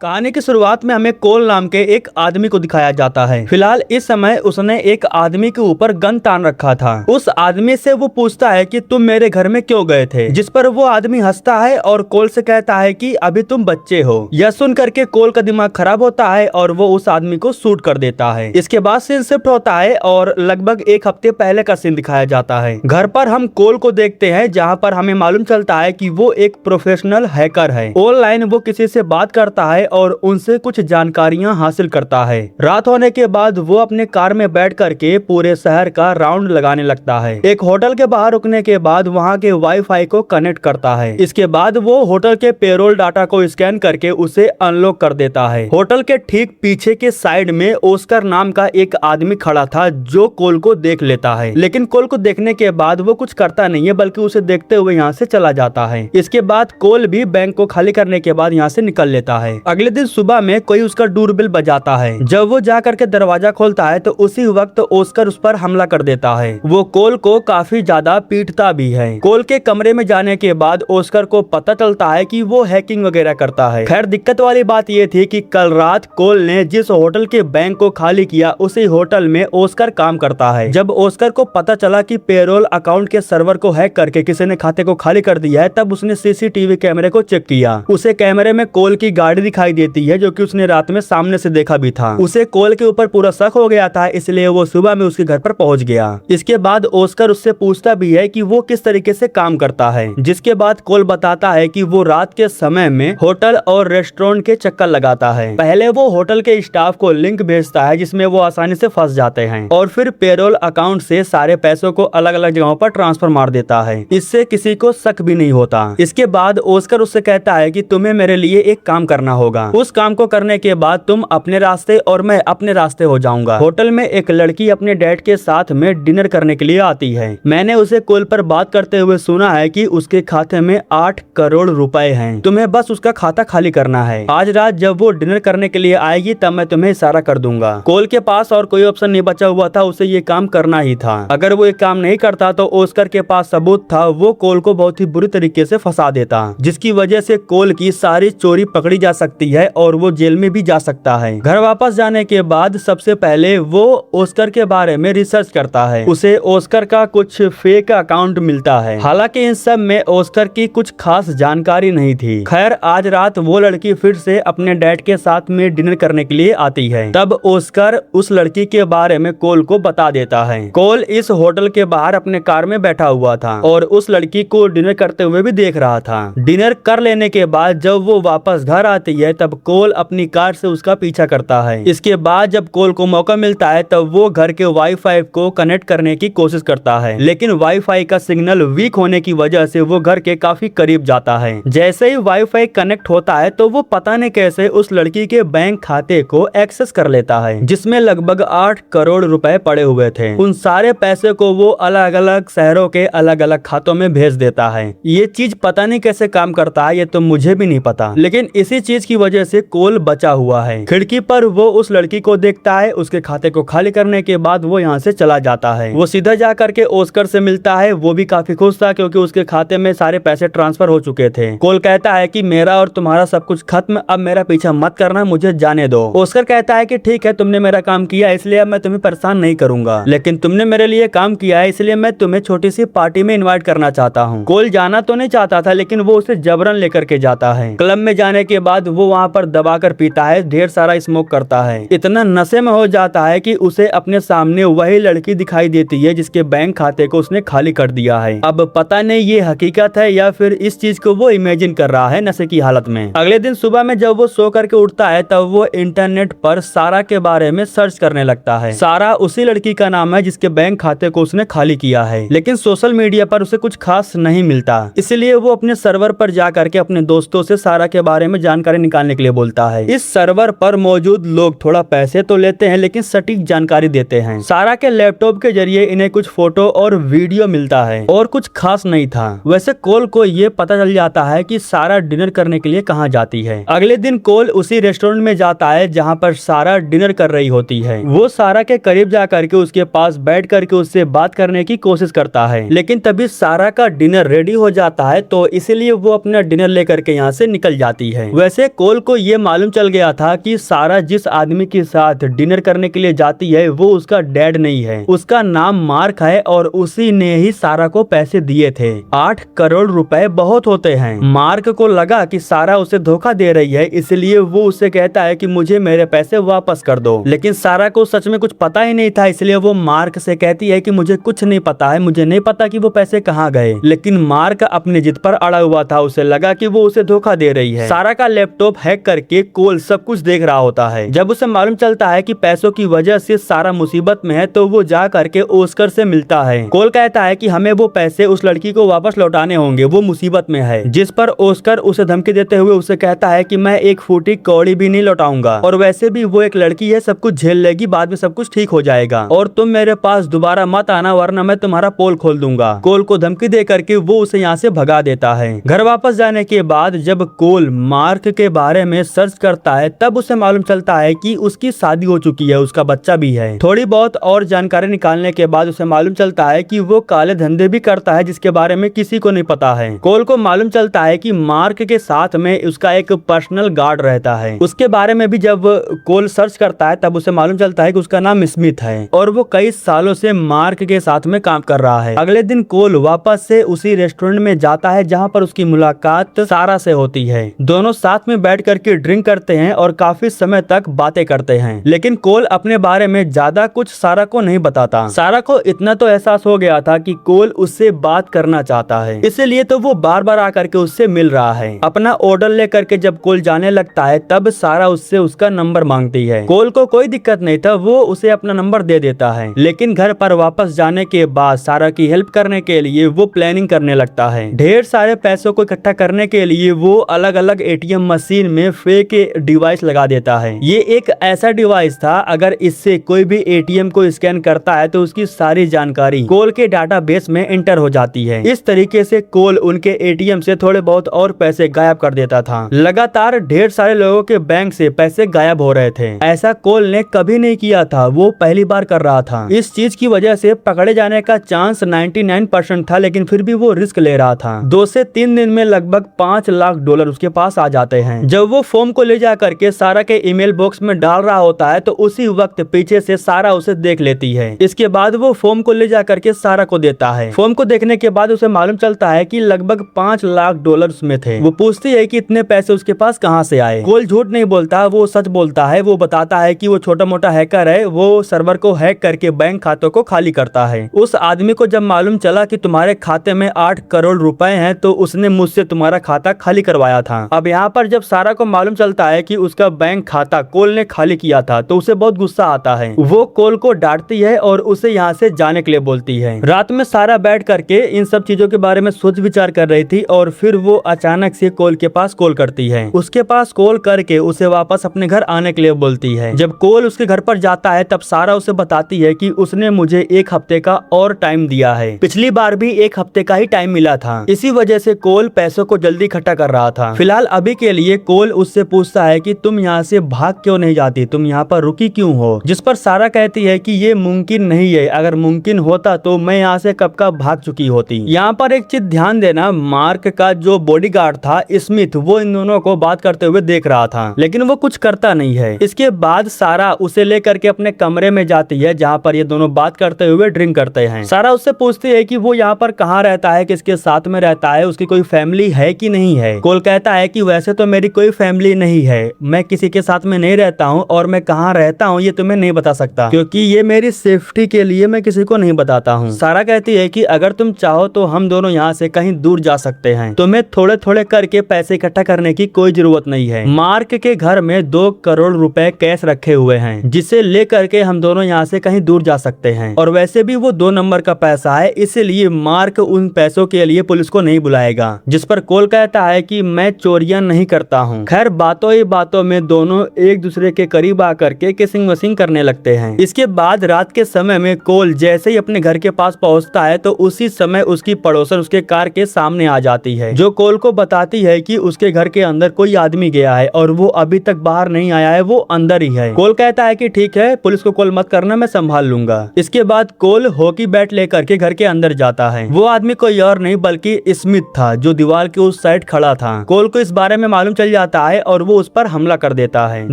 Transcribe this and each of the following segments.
कहानी की शुरुआत में हमें कोल नाम के एक आदमी को दिखाया जाता है। फिलहाल इस समय उसने एक आदमी के ऊपर गन तान रखा था। उस आदमी से वो पूछता है कि तुम मेरे घर में क्यों गए थे, जिस पर वो आदमी हंसता है और कोल से कहता है कि अभी तुम बच्चे हो। यह सुन करके कोल का दिमाग खराब होता है और वो उस आदमी को शूट कर देता है। इसके बाद सीन शिफ्ट होता है और लगभग एक हफ्ते पहले का सीन दिखाया जाता है। घर पर हम कोल को देखते हैं, जहाँ पर हमें मालूम चलता है कि वो एक प्रोफेशनल हैकर है। ऑनलाइन वो किसी से बात करता है और उनसे कुछ जानकारियां हासिल करता है। रात होने के बाद वो अपने कार में बैठ करके पूरे शहर का राउंड लगाने लगता है। एक होटल के बाहर रुकने के बाद वहां के वाईफाई को कनेक्ट करता है। इसके बाद वो होटल के पेरोल डाटा को स्कैन करके उसे अनलॉक कर देता है। होटल के ठीक पीछे के साइड में ओस्कर नाम का एक आदमी खड़ा था जो कोल को देख लेता है, लेकिन कोल को देखने के बाद वो कुछ करता नहीं है, बल्कि उसे देखते हुए यहाँ से चला जाता है। इसके बाद कोल भी बैंक को खाली करने के बाद यहाँ से निकल लेता है। अगले दिन सुबह में कोई उसका डोरबेल बजाता है। जब वो जा करके दरवाजा खोलता है तो उसी वक्त ओस्कर उस पर हमला कर देता है। वो कोल को काफी ज्यादा पीटता भी है। कोल के कमरे में जाने के बाद ओस्कर को पता चलता है कि वो हैकिंग वगैरह करता है। खैर दिक्कत वाली बात ये थी कि कल रात कोल ने जिस होटल के बैंक को खाली किया उसी होटल में ओस्कर काम करता है। जब ओस्कर को पता चला कि पेरोल अकाउंट के सर्वर को हैक करके किसी ने खाते को खाली कर दिया है, तब उसने सीसीटीवी कैमरे को चेक किया। उसे कैमरे में कोल की गाड़ी दिखाई देती है जो कि उसने रात में सामने से देखा भी था। उसे कोल के ऊपर पूरा शक हो गया था, इसलिए वो सुबह में उसके घर पर पहुंच गया। इसके बाद ओस्कर उससे पूछता भी है कि वो किस तरीके से काम करता है, जिसके बाद कोल बताता है कि वो रात के समय में होटल और रेस्टोरेंट के चक्कर लगाता है। पहले वो होटल के स्टाफ को लिंक भेजता है जिसमें वो आसानी से फंस जाते हैं और फिर पेरोल अकाउंट से सारे पैसों को अलग अलग जगहों पर ट्रांसफर मार देता है। इससे किसी को शक भी नहीं होता। इसके बाद ओस्कर उससे कहता है कि तुम्हें मेरे लिए एक काम करना होगा। उस काम को करने के बाद तुम अपने रास्ते और मैं अपने रास्ते हो जाऊंगा। होटल में एक लड़की अपने डैड के साथ में डिनर करने के लिए आती है। मैंने उसे कॉल पर बात करते हुए सुना है कि उसके खाते में 8 करोड़ रुपए हैं। तुम्हें बस उसका खाता खाली करना है। आज रात जब वो डिनर करने के लिए आएगी तब मैं तुम्हें इशारा कर दूंगा। कोल के पास और कोई ऑप्शन नहीं बचा हुआ था, उसे ये काम करना ही था। अगर वो ये काम नहीं करता तो ओस्कर के पास सबूत था, वो कोल को बहुत ही बुरी तरीके से फंसा देता, जिसकी वजह से कोल की सारी चोरी पकड़ी जा सकती है और वो जेल में भी जा सकता है। घर वापस जाने के बाद सबसे पहले वो ओस्कर के बारे में रिसर्च करता है। उसे ओस्कर का कुछ फेक अकाउंट मिलता है। हालांकि इन सब में ओस्कर की कुछ खास जानकारी नहीं थी। खैर आज रात वो लड़की फिर से अपने डैड के साथ में डिनर करने के लिए आती है। तब ओस्कर उस लड़की के बारे में कोल को बता देता है। कोल इस होटल के बाहर अपने कार में बैठा हुआ था और उस लड़की को डिनर करते हुए भी देख रहा था। डिनर कर लेने के बाद जब वो वापस घर आती है तब कोल अपनी कार से उसका पीछा करता है। इसके बाद जब कोल को मौका मिलता है तब वो घर के वाईफाई को कनेक्ट करने की कोशिश करता है, लेकिन वाईफाई का सिग्नल वीक होने की वजह से वो घर के काफी करीब जाता है। जैसे ही वाईफाई कनेक्ट होता है तो वो पता नहीं कैसे उस लड़की के बैंक खाते को एक्सेस कर लेता है, जिसमें लगभग 8 करोड़ रुपए पड़े हुए थे। उन सारे पैसे को वो अलग अलग शहरों के अलग अलग खातों में भेज देता है। ये चीज पता नहीं कैसे काम करता है, ये तो मुझे भी नहीं पता, लेकिन इसी चीज की वजह से कोल बचा हुआ है। खिड़की पर वो उस लड़की को देखता है। उसके खाते को खाली करने के बाद वो यहाँ से चला जाता है। वो सीधा जा करके ओस्कर से मिलता है। वो भी काफी खुश था क्योंकि उसके खाते में सारे पैसे ट्रांसफर हो चुके थे। कोल कहता है कि मेरा और तुम्हारा सब कुछ खत्म, अब मेरा पीछा मत करना, मुझे जाने दो। ओस्कर कहता है कि ठीक है, तुमने मेरा काम किया इसलिए अब मैं तुम्हें परेशान नहीं करूंगा, लेकिन तुमने मेरे लिए काम किया है इसलिए मैं तुम्हें छोटी सी पार्टी में इन्वाइट करना चाहता हूँ। कोल जाना तो नहीं चाहता था, लेकिन वो उसे जबरन लेकर के जाता है। क्लब में जाने के बाद वो वहाँ पर दबाकर पीता है, ढेर सारा स्मोक करता है। इतना नशे में हो जाता है कि उसे अपने सामने वही लड़की दिखाई देती है जिसके बैंक खाते को उसने खाली कर दिया है। अब पता नहीं ये हकीकत है या फिर इस चीज को वो इमेजिन कर रहा है नशे की हालत में। अगले दिन सुबह में जब वो सो करके उठता है तब वो इंटरनेट पर सारा के बारे में सर्च करने लगता है। सारा उसी लड़की का नाम है जिसके बैंक खाते को उसने खाली किया है, लेकिन सोशल मीडिया पर उसे कुछ खास नहीं मिलता। इसलिए वो अपने सर्वर पर जा करके अपने दोस्तों से सारा के बारे में जानकारी निकालने के लिए बोलता है। इस सर्वर पर मौजूद लोग थोड़ा पैसे तो लेते हैं लेकिन सटीक जानकारी देते हैं। सारा के लैपटॉप के जरिए इन्हें कुछ फोटो और वीडियो मिलता है और कुछ खास नहीं था। वैसे कोल को ये पता चल जाता है कि सारा डिनर करने के लिए कहाँ जाती है। अगले दिन कोल उसी रेस्टोरेंट में जाता है जहाँ पर सारा डिनर कर रही होती है। वो सारा के करीब जा करके उसके पास बैठ करके उससे बात करने की कोशिश करता है, लेकिन तभी सारा का डिनर रेडी हो जाता है तो इसीलिए वो अपना डिनर लेकर के यहाँ से निकल जाती है। वैसे कोल कोल को ये मालूम चल गया था कि सारा जिस आदमी के साथ डिनर करने के लिए जाती है वो उसका डैड नहीं है, उसका नाम मार्क है और उसी ने ही सारा को पैसे दिए थे। 8 करोड़ रुपए बहुत होते हैं। मार्क को लगा कि सारा उसे धोखा दे रही है, इसलिए वो उससे कहता है कि मुझे मेरे पैसे वापस कर दो। लेकिन सारा को सच में कुछ पता ही नहीं था, इसलिए वो मार्क से कहती है कि मुझे कुछ नहीं पता है, मुझे नहीं पता कि वो पैसे कहाँ गए। लेकिन मार्क अपनी जिद पर अड़ा हुआ था, उसे लगा कि वो उसे धोखा दे रही है। सारा का लैपटॉप हैक करके कोल सब कुछ देख रहा होता है। जब उसे मालूम चलता है कि पैसों की वजह से सारा मुसीबत में है तो वो जा करके ओस्कर से मिलता है। कोल कहता है कि हमें वो पैसे उस लड़की को वापस लौटाने होंगे, वो मुसीबत में है। जिस पर ओस्कर उसे धमकी देते हुए उसे कहता है कि मैं एक फूटी कौड़ी भी नहीं लौटाऊंगा, और वैसे भी वो एक लड़की है, सब कुछ झेल लेगी, बाद में सब कुछ ठीक हो जाएगा, और तुम मेरे पास दोबारा मत आना वरना मैं तुम्हारा पोल खोल दूंगा। कोल को धमकी दे करके वो उसे यहाँ से भगा देता है। घर वापस जाने के बाद जब कोल मार्क के बारे में सर्च करता है तब उसे मालूम चलता है कि उसकी शादी हो चुकी है, उसका बच्चा भी है। थोड़ी बहुत और जानकारी निकालने के बाद उसे मालूम चलता है कि वो काले धंधे भी करता है जिसके बारे में किसी को नहीं पता है। कोल को मालूम चलता है कि मार्क के साथ में उसका एक पर्सनल गार्ड रहता है। उसके बारे में भी जब कोल सर्च करता है तब उसे मालूम चलता है कि उसका नाम स्मिथ है और वो कई सालों से मार्क के साथ में काम कर रहा है। अगले दिन कोल वापस से उसी रेस्टोरेंट में जाता है जहाँ पर उसकी मुलाकात सारा से होती है। दोनों साथ में बैठ करके ड्रिंक करते हैं और काफी समय तक बातें करते हैं, लेकिन कोल अपने बारे में ज्यादा कुछ सारा को नहीं बताता। सारा को इतना तो एहसास हो गया था कि कोल उससे बात करना चाहता है, इसलिए तो वो बार बार आकर के उससे मिल रहा है। अपना ऑर्डर लेकर के जब कोल जाने लगता है तब सारा उससे उसका नंबर मांगती है। कोल को कोई दिक्कत नहीं था, वो उसे अपना नंबर दे देता है। लेकिन घर पर वापस जाने के बाद सारा की हेल्प करने के लिए वो प्लानिंग करने लगता है। ढेर सारे पैसों को इकट्ठा करने के लिए वो अलग अलग एटीएम मशीन में फेक डिवाइस लगा देता है। ये एक ऐसा डिवाइस था, अगर इससे कोई भी एटीएम को स्कैन करता है तो उसकी सारी जानकारी कोल के डाटाबेस में एंटर हो जाती है। इस तरीके से कोल उनके एटीएम से थोड़े बहुत और पैसे गायब कर देता था। लगातार ढेर सारे लोगों के बैंक से पैसे गायब हो रहे थे। ऐसा कोल ने कभी नहीं किया था, वो पहली बार कर रहा था। इस चीज की वजह से पकड़े जाने का चांस 99% था, लेकिन फिर भी वो रिस्क ले रहा था। 2 से 3 दिन में लगभग $5 लाख उसके पास आ जाते हैं। जब वो फॉर्म को ले जा करके सारा के ईमेल बॉक्स में डाल रहा होता है तो उसी वक्त पीछे से सारा उसे देख लेती है। इसके बाद वो फॉर्म को ले जा करके सारा को देता है। फॉर्म को देखने के बाद उसे मालूम चलता है कि लगभग $5 लाख उसमें थे। वो पूछती है कि इतने पैसे उसके पास कहाँ से आए। कोल झूठ नहीं बोलता, वो सच बोलता है। वो बताता है कि वो छोटा मोटा हैकर है, वो सर्वर को हैक करके बैंक खातों को खाली करता है। उस आदमी को जब मालूम चला कि तुम्हारे खाते में 8 करोड़ रुपए हैं तो उसने मुझसे तुम्हारा खाता खाली करवाया था। अब यहाँ पर जब सारा को मालूम चलता है कि उसका बैंक खाता कोल ने खाली किया था तो उसे बहुत गुस्सा आता है। वो कोल को डांटती है और उसे यहाँ से जाने के लिए बोलती है। रात में सारा बैठ करके इन सब चीजों के बारे में सोच विचार कर रही थी और फिर वो अचानक से कोल के पास कॉल करती है। उसके पास कॉल करके उसे वापस अपने घर आने के लिए बोलती है। जब कोल उसके घर पर जाता है तब सारा उसे बताती है कि उसने मुझे 1 हफ्ते का और टाइम दिया है। पिछली बार भी 1 हफ्ते का ही टाइम मिला था, इसी वजह से कोल पैसों को जल्दी इकट्ठा कर रहा था। फिलहाल अभी के लिए कोल उससे पूछता है कि तुम यहाँ से भाग क्यों नहीं जाती, तुम यहाँ पर रुकी क्यों हो। जिस पर सारा कहती है कि ये मुमकिन नहीं है, अगर मुमकिन होता तो मैं यहाँ से कब का भाग चुकी होती। यहाँ पर एक चीज ध्यान देना, मार्क का जो बॉडीगार्ड था स्मिथ, वो इन दोनों को बात करते हुए देख रहा था, लेकिन वो कुछ करता नहीं है। इसके बाद सारा उसे लेकर के अपने कमरे में जाती है जहाँ पर ये दोनों बात करते हुए ड्रिंक करते हैं। सारा उससे पूछती है कि वो यहाँ पर कहाँ रहता है, किसके साथ में रहता है, उसकी कोई फैमिली है कि नहीं है। कोल कहता है कि वैसे तो मेरी कोई फैमिली नहीं है, मैं किसी के साथ में नहीं रहता हूँ और मैं कहाँ रहता हूँ ये तुम्हें नहीं बता सकता, क्योंकि ये मेरी सेफ्टी के लिए मैं किसी को नहीं बताता हूँ। सारा कहती है कि अगर तुम चाहो तो हम दोनों यहाँ से कहीं दूर जा सकते हैं, तुम्हें थोड़े थोड़े करके पैसे इकट्ठा करने की कोई जरूरत नहीं है। मार्क के घर में 2 करोड़ रुपए कैश रखे हुए हैं, जिसे लेकर के हम दोनों यहाँ से कहीं दूर जा सकते हैं, और वैसे भी वो 2 नंबर का पैसा है, इसलिए मार्क उन पैसों के लिए पुलिस को नहीं बुलाएगा। जिस पर कोल कहता है कि मैं चोरियां नहीं करता हूँ। खैर बातों ही बातों में दोनों एक दूसरे के करीब आकर के किसिंग वसिंग करने लगते हैं। इसके बाद रात के समय में कोल जैसे ही अपने घर के पास पहुँचता है तो उसी समय उसकी पड़ोसन उसके कार के सामने आ जाती है, जो कोल को बताती है कि उसके घर के अंदर कोई आदमी गया है और वो अभी तक बाहर नहीं आया है, वो अंदर ही है। कोल कहता है कि ठीक है, पुलिस को कॉल मत करना, मैं संभाल लूंगा। इसके बाद कोल हॉकी बैट लेकर के घर के अंदर जाता है। वो आदमी कोई और नहीं बल्कि स्मिथ था, जो दीवार के उस साइड खड़ा था। कोल को इस बारे में मालूम चल आता है और वो उस पर हमला कर देता है।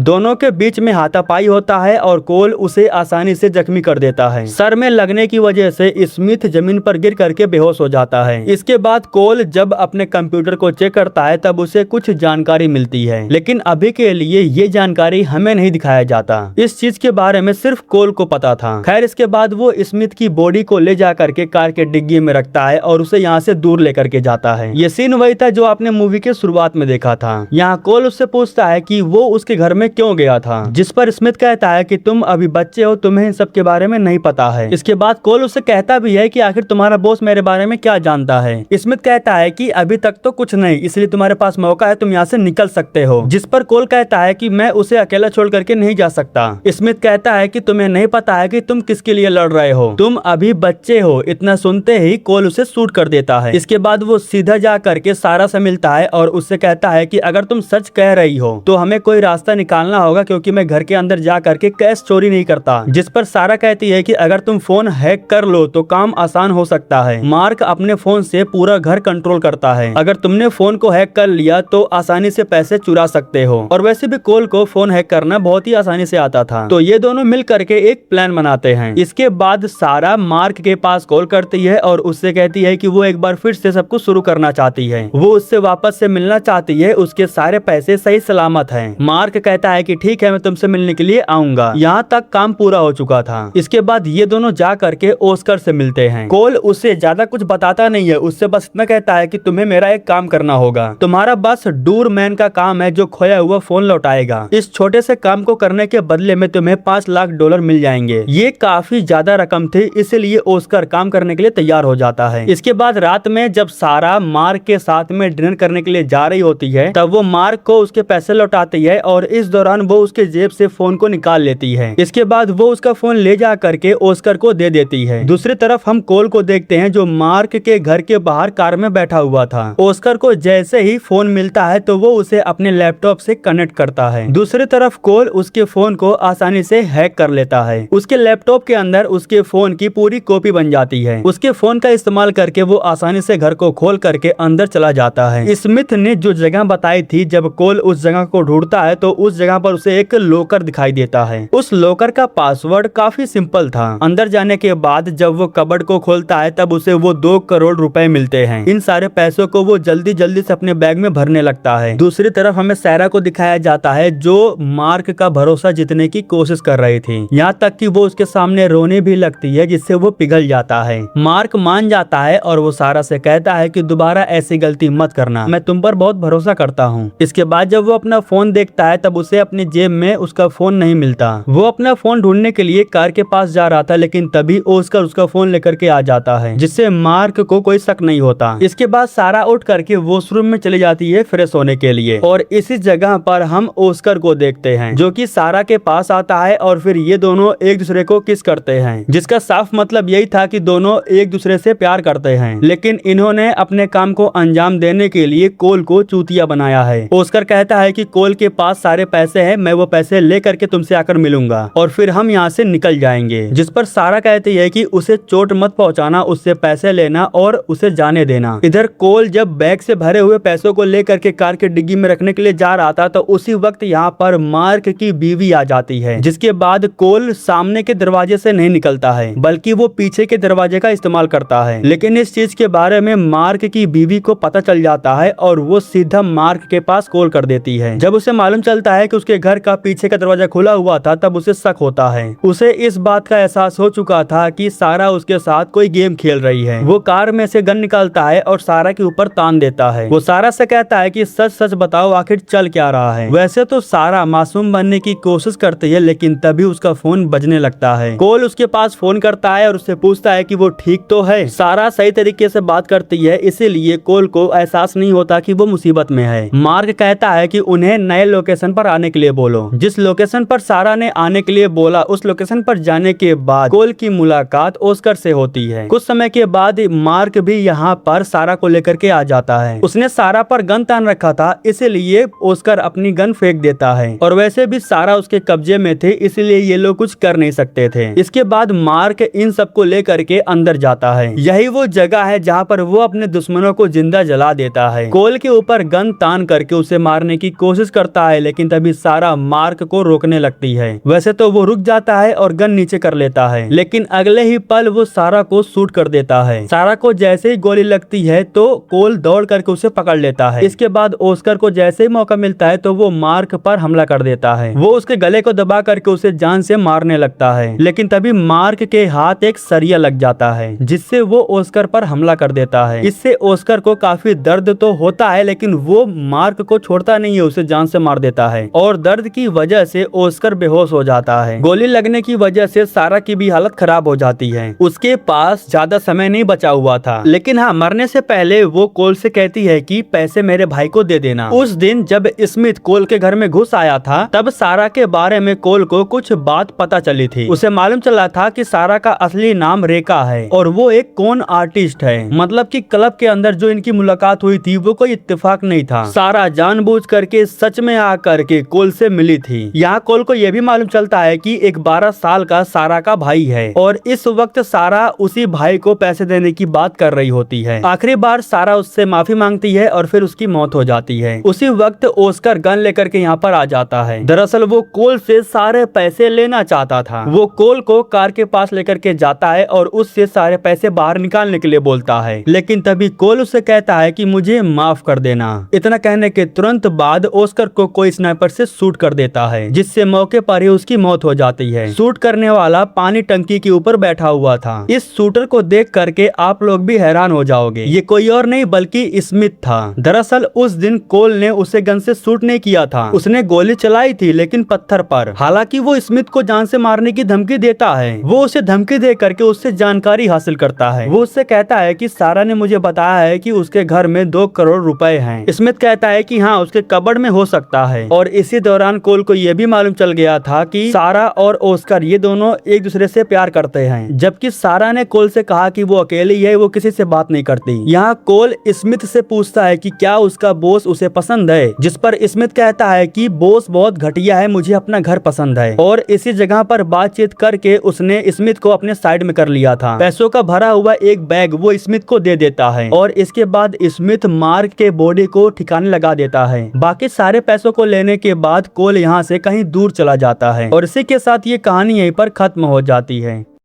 दोनों के बीच में हाथापाई होता है और कोल उसे आसानी से जख्मी कर देता है। सर में लगने की वजह से स्मिथ जमीन पर गिर करके बेहोश हो जाता है। इसके बाद कोल जब अपने कंप्यूटर को चेक करता है तब उसे कुछ जानकारी मिलती है, लेकिन अभी के लिए ये जानकारी हमें नहीं दिखाया जाता। इस चीज के बारे में सिर्फ कोल को पता था। खैर, इसके बाद वो स्मिथ की बॉडी को ले जा करके कार के डिग्गी में रखता है और उसे यहाँ से दूर लेकर के जाता है। ये सीन वही था जो आपने मूवी के शुरुआत में देखा था। यहाँ कोल उससे पूछता है कि वो उसके घर में क्यों गया था, जिस पर स्मिथ कहता है कि तुम अभी बच्चे हो, तुम्हें इन सब के बारे में नहीं पता है। इसके बाद कोल उससे कहता भी है कि आखिर तुम्हारा बॉस मेरे बारे में क्या जानता है। स्मिथ कहता है कि अभी तक तो कुछ नहीं, इसलिए तुम्हारे पास मौका है, तुम यहाँ से निकल सकते हो। जिस पर कोल कहता है कि मैं उसे अकेला छोड़ करके नहीं जा सकता। स्मिथ कहता है कि तुम्हें नहीं पता है कि तुम किसके लिए लड़ रहे हो, तुम अभी बच्चे हो। इतना सुनते ही कोल उसे शूट कर देता है। इसके बाद वो सीधा जा करके सारा से मिलता है और उससे कहता है कि अगर तुम सच कह रही हो तो हमें कोई रास्ता निकालना होगा, क्योंकि मैं घर के अंदर जा करके कैश चोरी नहीं करता। जिस पर सारा कहती है कि अगर तुम फोन हैक कर लो तो काम आसान हो सकता है। मार्क अपने फोन से पूरा घर कंट्रोल करता है, अगर तुमने फोन को हैक कर लिया तो आसानी से पैसे चुरा सकते हो। और वैसे भी कोल को फोन हैक करना बहुत ही आसानी से आता था। तो ये दोनों मिल करके एक प्लान बनाते हैं। इसके बाद सारा मार्क के पास कॉल करती है और उससे कहती है कि वो एक बार फिर से सब कुछ शुरू करना चाहती है। वो उससे वापस से मिलना चाहती है, उसके सारे पैसे सही सलामत हैं। मार्क कहता है कि ठीक है, मैं तुमसे मिलने के लिए आऊंगा। यहाँ तक काम पूरा हो चुका था। इसके बाद ये दोनों जा करके ऑस्कर से मिलते हैं। कोल उससे ज्यादा कुछ बताता नहीं है, उससे बस इतना कहता है कि तुम्हें मेरा एक काम करना होगा। तुम्हारा बस डोरमैन का काम है जो खोया हुआ फोन लौटाएगा। इस छोटे से काम को करने के बदले में तुम्हें $5 लाख मिल जाएंगे। ये काफी ज्यादा रकम थी, इसलिए ऑस्कर काम करने के लिए तैयार हो जाता है। इसके बाद रात में जब सारा मार्क के साथ में डिनर करने के लिए जा रही होती है तब वो मार्क को उसके पैसे लौटाती है और इस दौरान वो उसके जेब से फोन को निकाल लेती है। इसके बाद वो उसका फोन ले जा करके ऑस्कर को दे देती है। दूसरी तरफ हम कोल को देखते हैं जो मार्क के घर के बाहर कार में बैठा हुआ था। ऑस्कर को जैसे ही फोन मिलता है तो वो उसे अपने लैपटॉप से कनेक्ट करता है। दूसरी तरफ कोल उसके फोन को आसानी से हैक कर लेता है। उसके लैपटॉप के अंदर उसके फोन की पूरी कॉपी बन जाती है। उसके फोन का इस्तेमाल करके वो आसानी से घर को खोल करके अंदर चला जाता है। स्मिथ ने जो जगह बताई थी, जब कोल उस जगह को ढूंढता है तो उस जगह पर उसे एक लॉकर दिखाई देता है। उस लॉकर का पासवर्ड काफी सिंपल था। अंदर जाने के बाद जब वो कबर्ड को खोलता है तब उसे वो 2 करोड़ रुपए मिलते हैं। इन सारे पैसों को वो जल्दी जल्दी से अपने बैग में भरने लगता है। दूसरी तरफ हमें सैरा को दिखाया जाता है जो मार्क का भरोसा जीतने की कोशिश कर रही थी, यहाँ तक कि वो उसके सामने रोने भी लगती है, जिससे वो पिघल जाता है। मार्क मान जाता है और वो सारा से कहता है कि दोबारा ऐसी गलती मत करना, मैं तुम पर बहुत भरोसा करता हूँ। इसके बाद जब वो अपना फोन देखता है तब उसे अपने जेब में उसका फोन नहीं मिलता। वो अपना फोन ढूंढने के लिए कार के पास जा रहा था, लेकिन तभी ऑस्कर उसका फोन लेकर के आ जाता है, जिससे मार्क को कोई शक नहीं होता। इसके बाद सारा उठ करके वॉशरूम में चली जाती है फ्रेश होने के लिए और इसी जगह पर हम ऑस्कर को देखते हैं जो कि सारा के पास आता है और फिर ये दोनों एक दूसरे को किस करते हैं, जिसका साफ मतलब यही था कि दोनों एक दूसरे से प्यार करते हैं। लेकिन इन्होंने अपने काम को अंजाम देने के लिए कोल को चूतिया बनाया है। ऑस्कर कहता है कि कोल के पास सारे पैसे हैं, मैं वो पैसे ले करके तुमसे आकर मिलूंगा और फिर हम यहाँ से निकल जाएंगे। जिस पर सारा कहती है कि उसे चोट मत पहुँचाना, उससे पैसे लेना और उसे जाने देना। इधर कोल जब बैग से भरे हुए पैसों को लेकर के कार के डिग्गी में रखने के लिए जा रहा था तो उसी वक्त यहाँ पर मार्क की बीवी आ जाती है, जिसके बाद कोल सामने के दरवाजे से नहीं निकलता है बल्कि वो पीछे के दरवाजे का इस्तेमाल करता है। लेकिन इस चीज के बारे में मार्क की बीवी को पता चल जाता है और वो सीधा मार्क के पास कॉल कर देती है। जब उसे मालूम चलता है कि उसके घर का पीछे का दरवाजा खुला हुआ था तब उसे शक होता है। उसे इस बात का एहसास हो चुका था कि सारा उसके साथ कोई गेम खेल रही है। वो कार में से गन निकालता है और सारा के ऊपर तान देता है। वो सारा से कहता है कि सच सच बताओ आखिर चल क्या रहा है। वैसे तो सारा मासूम बनने की कोशिश करती है, लेकिन तभी उसका फोन बजने लगता है। कोल उसके पास फोन करता है और उससे पूछता है कि वो ठीक तो है। सारा सही तरीके से बात करती है, इसीलिए कोल को एहसास नहीं होता कि वो मुसीबत में है। मार्क कहता है कि उन्हें नए लोकेशन पर आने के लिए बोलो। जिस लोकेशन पर सारा ने आने के लिए बोला उस लोकेशन पर जाने के बाद कोल की मुलाकात ऑस्कर से होती है। कुछ समय के बाद मार्क भी यहाँ पर सारा को लेकर के आ जाता है। उसने सारा पर गन तान रखा था, इसीलिए ऑस्कर अपनी गन फेंक देता है और वैसे भी सारा उसके कब्जे में थे, इसलिए ये लोग कुछ कर नहीं सकते थे। इसके बाद मार्क इन सबको लेकर के अंदर जाता है। यही वो जगह है जहाँ पर वो अपने दुश्मनों को जिंदा जला देता है। कोल के ऊपर गन तान करके करके उसे मारने की कोशिश करता है, लेकिन तभी सारा मार्क को रोकने लगती है। वैसे तो वो रुक जाता है और गन नीचे कर लेता है, लेकिन अगले ही पल वो सारा को शूट कर देता है। सारा को जैसे ही गोली लगती है तो कोल दौड़ करके उसे पकड़ लेता है। इसके बाद ऑस्कर को जैसे ही मौका मिलता है तो वो मार्क पर हमला कर देता है। वो उसके गले को दबा करके उसे जान से मारने लगता है, लेकिन तभी मार्क के हाथ एक सरिया लग जाता है, जिससे वो ऑस्कर पर हमला कर देता है। इससे ऑस्कर को काफी दर्द तो होता है, लेकिन वो मार्क को छोड़ता नहीं है, उसे जान से मार देता है और दर्द की वजह से ऑस्कर बेहोश हो जाता है। गोली लगने की वजह से सारा की भी हालत खराब हो जाती है। उसके पास ज्यादा समय नहीं बचा हुआ था, लेकिन हाँ, मरने से पहले वो कोल से कहती है कि पैसे मेरे भाई को दे देना। उस दिन जब स्मिथ कोल के घर में घुस आया था, तब सारा के बारे में कोल को कुछ बात पता चली थी। उसे मालूम चला था कि सारा का असली नाम रेखा है और वो एक कॉन आर्टिस्ट है। मतलब कि क्लब के अंदर जो इनकी मुलाकात हुई थी वो कोई इत्तेफाक नहीं था। सारा जानबूझ करके सच में आकर के कोल से मिली थी। यहाँ कोल को यह भी मालूम चलता है कि एक 12 साल का सारा का भाई है और इस वक्त सारा उसी भाई को पैसे देने की बात कर रही होती है। आखिरी बार सारा उससे माफी मांगती है और फिर उसकी मौत हो जाती है। उसी वक्त ऑस्कर गन लेकर के यहाँ पर आ जाता है। दरअसल वो कोल से सारे पैसे लेना चाहता था। वो कोल को कार के पास लेकर के जाता है और उससे सारे पैसे बाहर निकालने के लिए बोलता है, लेकिन तभी कोल उससे कहता है कि मुझे माफ कर देना। इतना कहने के तुरंत बाद ऑस्कर को कोई स्नाइपर से शूट कर देता है, जिससे मौके पर ही उसकी मौत हो जाती है। शूट करने वाला पानी टंकी के ऊपर बैठा हुआ था। इस शूटर को देख करके आप लोग भी हैरान हो जाओगे, ये कोई और नहीं बल्कि स्मिथ था। दरअसल उस दिन कोल ने उसे गन से शूट नहीं किया था, उसने गोली चलाई थी लेकिन पत्थर पर। हालांकि वो स्मिथ को जान से मारने की धमकी देता है। वो उसे धमकी दे करके उससे जानकारी हासिल करता है। वो उससे कहता है कि सारा ने मुझे बताया है कि उसके घर में 2 करोड़ रुपए हैं। स्मिथ कहता है कि हाँ, उसके कबर्ड में हो सकता है। और इसी दौरान कोल को यह भी मालूम चल गया था कि सारा और ऑस्कर ये दोनों एक दूसरे से प्यार करते हैं, जबकि सारा ने कोल से कहा कि वो अकेली है, वो किसी से बात नहीं करती। यहाँ कोल स्मिथ से पूछता है कि क्या उसका बॉस उसे पसंद है, जिस पर स्मिथ कहता है कि बॉस बहुत घटिया है, मुझे अपना घर पसंद है। और इसी जगह पर बातचीत करके उसने स्मिथ को अपने साइड में कर लिया था। पैसों का भरा हुआ एक बैग वो स्मिथ को दे देता है और इसके बाद स्मिथ मार्क के बॉडी को ठिकाने लगा देता है। बाकी सारे पैसों को लेने के बाद कोल यहाँ से कहीं दूर चला जाता है और इसी के साथ ये कहानी यहीं पर खत्म हो जाती है।